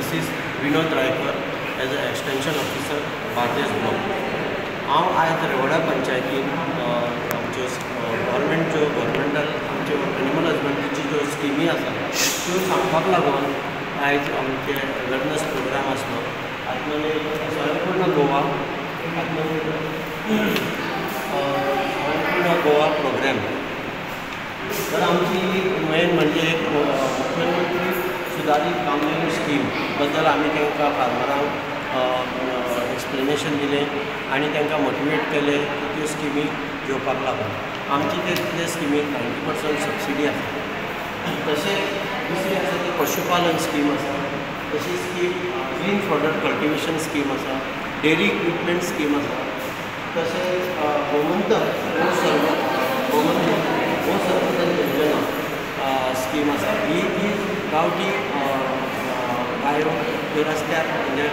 मिसीस Vinod Raikar as a extension officer Bardez block. हांव आयज रेवडा पंचायतीन आमच्यो गव्हर्मेंटल आमच्यो एनिमल हजबंड्रीच्यो ज्यो स्किमी आसा त्यो सांगपाक लागून आयज आमचे अवेरनेस प्रोग्राम आसलो। हातूंत स्वयंपूर्ण गोवा स्वयंपूर्ण गोवा प्रोग्राम तर आमची मेन म्हणजे एक मुख्यमंत्री सुधारित कामधेनू स्कीम बद्दल आमी तांकां फार्मरांक एक्सप्लेनेशन दिलें आनी तांकां मोटिवेट केलें की त्यो स्किमी घेवपाक लागून आमची ते स्किमीक 90% सबसिडी आसा। तशेंच दुसरी आसा ती पशुपालन स्कीम आसा, तशीच ती ग्रीन फॉडर कल्टिवेशन स्कीम आसा, डेरी इक्विपमेंट स्कीम आसा, तशेंच गोमंतक गोसंवर्धन योजना स्कीम आसा। ही गांवठी गायो रस्त्यार म्हणजे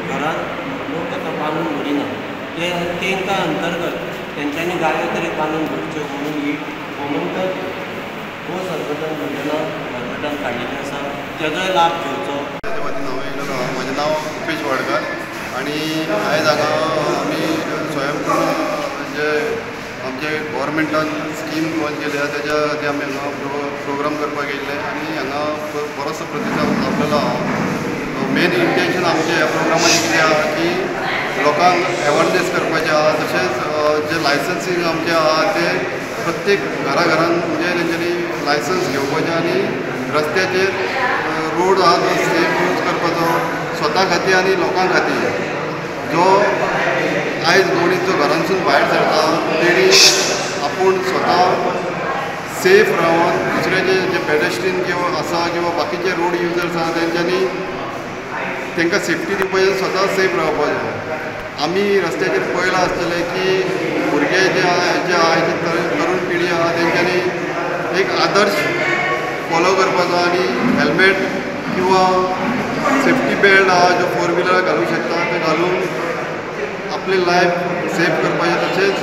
घरांत लोक आतां बांदून व्हरिना तांकां अंतर्गत तेंच्यांनी गायो तरी बांदून व्हरच्यो म्हणून ही गोमंतक गोसंवर्धन योजना गव्हर्मेंटान काडिल्ली आसा, तेजोय लाभ घेवचो। ताजे वतीन हांव येयलो। म्हजें नांव रुपेश वाडकर आनी आयज हांगा आमी स्वयंपूर्ण म्हणजे आमचे गव्हर्मेंटान स्कीम लॉन्च केली आसा तेज्या खातीर आमी हांगा प्रोग्राम करपाक येयल्ले आनी हांगा बरोसो प्रतिसाद लाभलेलो आहा। मेन इंटेंशन आमचे ह्या प्रोग्रामाचें कितें आहा की लोकांक अवेरनेस करपाचें आहा, तशेंच जे लायसन्सींग आमचें आहा ते प्रत्येक घरान म्हणजे तेंच्यांनी लायसन्स घेवपाचें आनी रस्त्याचेर रोड आहा तो सेफ यूज करपाचो स्वता खातीर आनी लोकां खातीर। जो आयज मनीस जो घरांसून भायर सरता तेणी आपूण स्वता सेफ रावन दुसऱ्याचे जे पेडेस्ट्रीयन किंवा आसा किंवा बाकीचे रोड युजर्स आसा तेंच्यांनी तांकां सेफ्टी दिवपाचें, स्वता सेफ रावपाचें। आमी रस्त्याचेर पळयलां आसतलें की भुरगे जे आयची तरूण पिढी आहा तेंच्यांनी एक आदर्श फॉलो करपाचो आनी हेल्मेट किंवा सेफ्टी बेल्ट आहा जो 4 व्हिलर घालूंक शकता ते घालून आपली लायफ सेफ करपाचें। तशेंच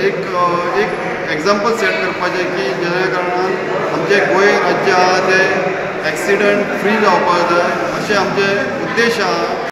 एक एग्जाम्पल सेट करपाचें की जेणे कारणान आमचें गोंय राज्य आहा तें एक्सिडंट फ्री जावपाक जाय अशें आमचे उद्देश आहा।